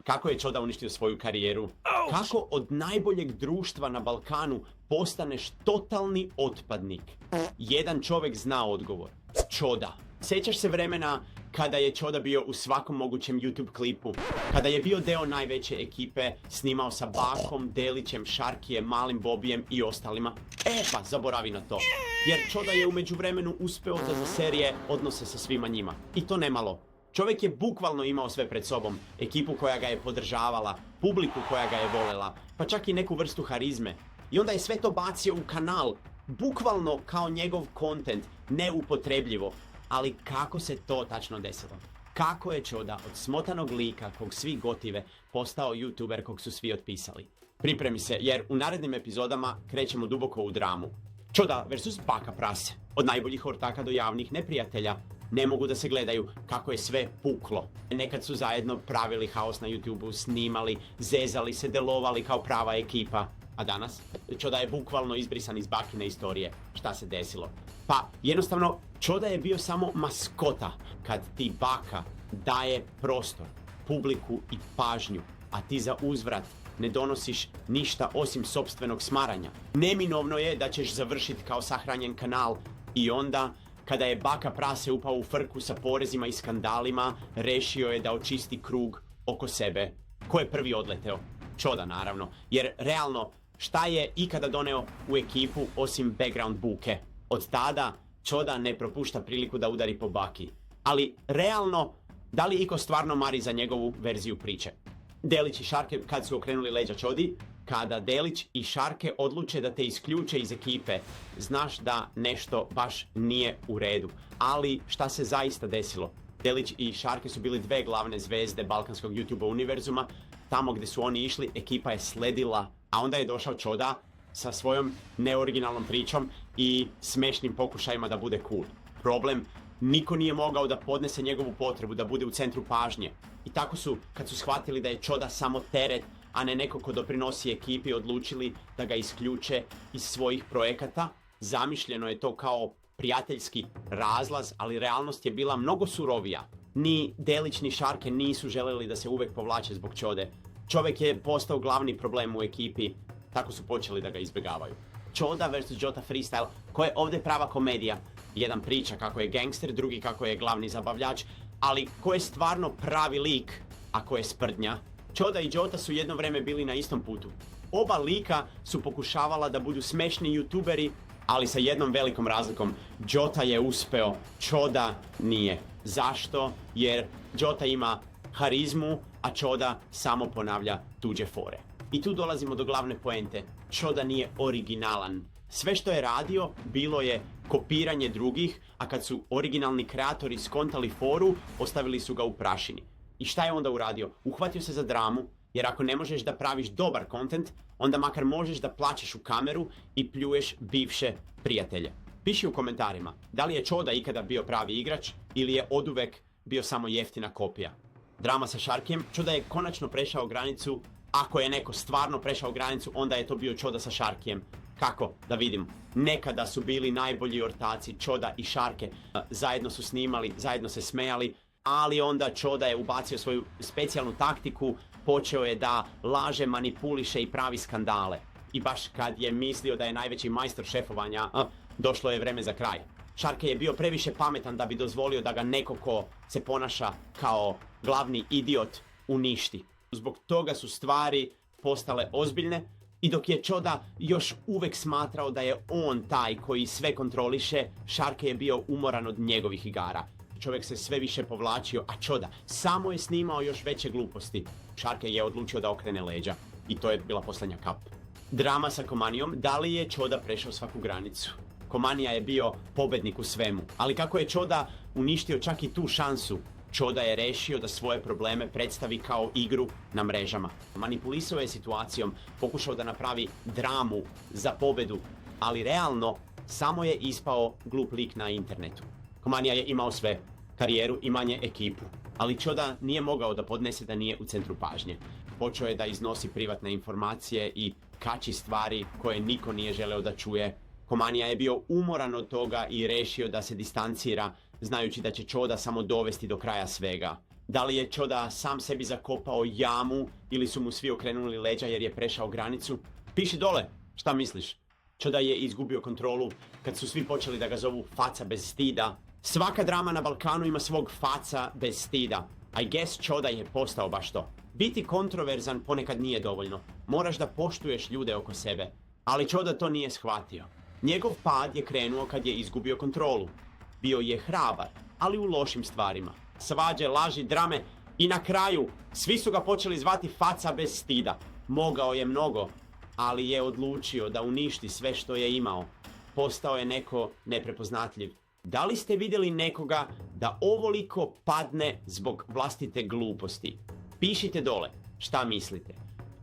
Kako je Čoda uništio svoju karijeru? Kako od najboljeg društva na Balkanu postaneš totalni otpadnik? Jedan čovjek zna odgovor. Čoda. Sjećaš se vremena kada je Čoda bio u svakom mogućem YouTube klipu? Kada je bio deo najveće ekipe, snimao sa Bakom, Delićem, Šarkijem, Malim Bobijem i ostalima? Pa zaboravi na to. Jer Čoda je u međuvremenu uspeo da za serije odnose sa svima njima. I to nemalo. Čovjek je bukvalno imao sve pred sobom. Ekipu koja ga je podržavala, publiku koja ga je volela, pa čak i neku vrstu harizme. I onda je sve to bacio u kanal, bukvalno kao njegov kontent, neupotrebljivo. Ali kako se to tačno desilo? Kako je Čoda od smotanog lika kog svi gotive postao YouTuber kog su svi otpisali? Pripremi se, jer u narednim epizodama krećemo duboko u dramu. Čoda vs. Baka Prase. Od najboljih ortaka do javnih neprijatelja. Ne mogu da se gledaju kako je sve puklo. Nekad su zajedno pravili haos na YouTubeu, snimali, zezali se, delovali kao prava ekipa. A danas? Čoda je bukvalno izbrisan iz Bakine istorije. Šta se desilo? Pa, jednostavno, Čoda je bio samo maskota kad ti Baka daje prostor, publiku i pažnju, a ti za uzvrat ne donosiš ništa osim sopstvenog smaranja. Neminovno je da ćeš završiti kao sahranjen kanal i onda, kada je Baka Prase upao u frku sa porezima i skandalima, rešio je da očisti krug oko sebe. Ko je prvi odleteo? Čoda, naravno. Jer, realno, šta je ikada doneo u ekipu osim background buke? Od tada, Čoda ne propušta priliku da udari po Baki. Ali, realno, da li iko stvarno mari za njegovu verziju priče? Delić i Šarke kad su okrenuli leđa Čodi, kada Delić i Šarke odluče da te isključe iz ekipe, znaš da nešto baš nije u redu. Ali šta se zaista desilo? Delić i Šarke su bili dve glavne zvezde balkanskog YouTube univerzuma. Tamo gdje su oni išli, ekipa je sledila, a onda je došao Čoda sa svojom neoriginalnom pričom i smešnim pokušajima da bude cool. Problem, niko nije mogao da podnese njegovu potrebu da bude u centru pažnje. I tako su, kad su shvatili da je Čoda samo teret, a ne neko ko doprinosi ekipi, odlučili da ga isključe iz svojih projekata. Zamišljeno je to kao prijateljski razlaz, ali realnost je bila mnogo surovija. Ni Delić ni Šarke nisu želeli da se uvek povlače zbog Čode. Čovjek je postao glavni problem u ekipi, tako su počeli da ga izbjegavaju. Čoda vs. Jota Freestyle, ko je ovdje prava komedija? Jedan priča kako je gangster, drugi kako je glavni zabavljač, ali ko je stvarno pravi lik, a ko je sprdnja? Čoda i Jota su jedno vreme bili na istom putu. Oba lika su pokušavala da budu smešni youtuberi, ali sa jednom velikom razlikom. Jota je uspeo, Čoda nije. Zašto? Jer Jota ima harizmu, a Čoda samo ponavlja tuđe fore. I tu dolazimo do glavne poente. Čoda nije originalan. Sve što je radio bilo je kopiranje drugih, a kad su originalni kreatori skontali foru, ostavili su ga u prašini. I šta je onda uradio? Uhvatio se za dramu, jer ako ne možeš da praviš dobar kontent, onda makar možeš da plačeš u kameru i pljuješ bivše prijatelje. Piši u komentarima, da li je Čoda ikada bio pravi igrač ili je oduvek bio samo jeftina kopija. Drama sa Šarkijem, Čoda je konačno prešao granicu. Ako je neko stvarno prešao granicu, onda je to bio Čoda sa Šarkijem. Kako? Da vidim. Nekada su bili najbolji ortaci, Čoda i Šarke. Zajedno su snimali, zajedno se smejali, ali onda Čoda je ubacio svoju specijalnu taktiku, počeo je da laže, manipuliše i pravi skandale. I baš kad je mislio da je najveći majstor šefovanja, došlo je vreme za kraj. Šarke je bio previše pametan da bi dozvolio da ga neko ko se ponaša kao glavni idiot uništi. Zbog toga su stvari postale ozbiljne i dok je Čoda još uvek smatrao da je on taj koji sve kontroliše, Šarke je bio umoran od njegovih igara. Čovjek se sve više povlačio, a Čoda samo je snimao još veće gluposti. Šarke je odlučio da okrene leđa i to je bila posljednja kap. Drama sa Komanijom, da li je Čoda prešao svaku granicu? Komanija je bio pobednik u svemu, ali kako je Čoda uništio čak i tu šansu, Čoda je rešio da svoje probleme predstavi kao igru na mrežama. Manipulisao je situacijom, pokušao da napravi dramu za pobedu, ali realno samo je ispao glup lik na internetu. Komanija je imao sve, karijeru i manje ekipu, ali Čoda nije mogao da podnese da nije u centru pažnje. Počeo je da iznosi privatne informacije i kači stvari koje niko nije želeo da čuje. Komanija je bio umoran od toga i rešio da se distancira, znajući da će Čoda samo dovesti do kraja svega. Da li je Čoda sam sebi zakopao jamu ili su mu svi okrenuli leđa jer je prešao granicu? Piši dole, šta misliš? Čoda je izgubio kontrolu kad su svi počeli da ga zovu faca bez stida. Svaka drama na Balkanu ima svog faca bez stida. I guess Čoda je postao baš to. Biti kontroverzan ponekad nije dovoljno. Moraš da poštuješ ljude oko sebe. Ali Čoda to nije shvatio. Njegov pad je krenuo kad je izgubio kontrolu. Bio je hrabar, ali u lošim stvarima. Svađe, laži, drame i na kraju svi su ga počeli zvati faca bez stida. Mogao je mnogo, ali je odlučio da uništi sve što je imao. Postao je neko neprepoznatljiv. Da li ste vidjeli nekoga da ovoliko padne zbog vlastite gluposti? Pišite dole šta mislite.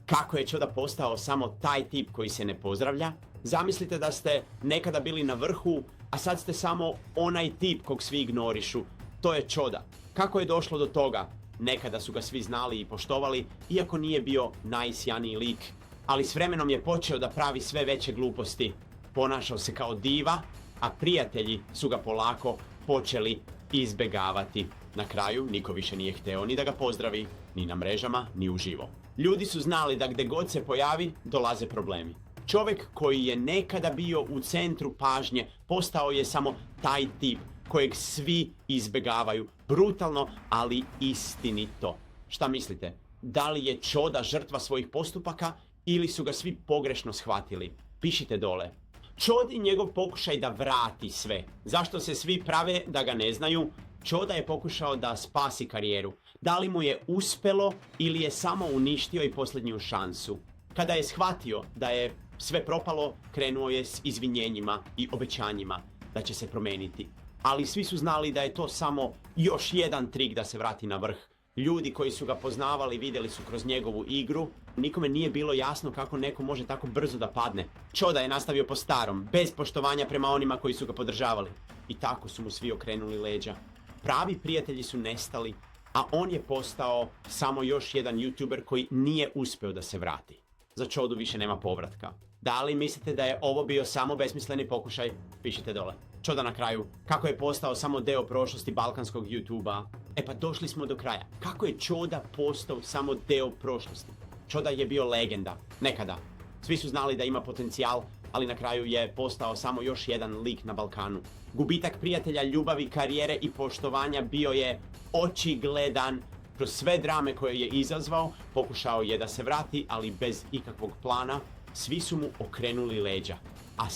Kako je Čoda postao samo taj tip koji se ne pozdravlja? Zamislite da ste nekada bili na vrhu, a sad ste samo onaj tip kog svi ignorišu. To je Čoda. Kako je došlo do toga? Nekada su ga svi znali i poštovali, iako nije bio najsjaniji lik. Ali s vremenom je počeo da pravi sve veće gluposti. Ponašao se kao diva, a prijatelji su ga polako počeli izbegavati. Na kraju niko više nije hteo ni da ga pozdravi, ni na mrežama, ni uživo. Ljudi su znali da gde god se pojavi, dolaze problemi. Čovjek koji je nekada bio u centru pažnje postao je samo taj tip kojeg svi izbegavaju. Brutalno, ali istinito. Šta mislite? Da li je Čoda žrtva svojih postupaka ili su ga svi pogrešno shvatili? Pišite dole. Čodi njegov pokušaj da vrati sve. Zašto se svi prave da ga ne znaju? Čoda je pokušao da spasi karijeru. Da li mu je uspelo ili je samo uništio i posljednju šansu? Kada je shvatio da je sve propalo, krenuo je s izvinjenjima i obećanjima da će se promeniti. Ali svi su znali da je to samo još jedan trik da se vrati na vrh. Ljudi koji su ga poznavali vidjeli su kroz njegovu igru. Nikome nije bilo jasno kako neko može tako brzo da padne. Čoda je nastavio po starom, bez poštovanja prema onima koji su ga podržavali. I tako su mu svi okrenuli leđa. Pravi prijatelji su nestali, a on je postao samo još jedan YouTuber koji nije uspio da se vrati. Za Čodu više nema povratka. Da li mislite da je ovo bio samo besmisleni pokušaj? Pišite dole. Čoda na kraju, kako je postao samo deo prošlosti balkanskog YouTubea? E pa došli smo do kraja. Kako je Čoda postao samo deo prošlosti? Čoda je bio legenda. Nekada. Svi su znali da ima potencijal, ali na kraju je postao samo još jedan lik na Balkanu. Gubitak prijatelja, ljubavi, karijere i poštovanja bio je očigledan. Kroz sve drame koje je izazvao, pokušao je da se vrati, ali bez ikakvog plana. Svi su mu okrenuli leđa. A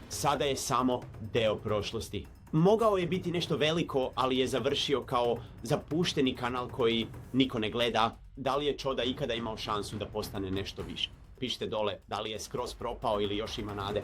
sada je samo deo prošlosti. Mogao je biti nešto veliko, ali je završio kao zapušteni kanal koji niko ne gleda. Da li je Čoda ikada imao šansu da postane nešto više? Pišite dole da li je skroz propao ili još ima nade.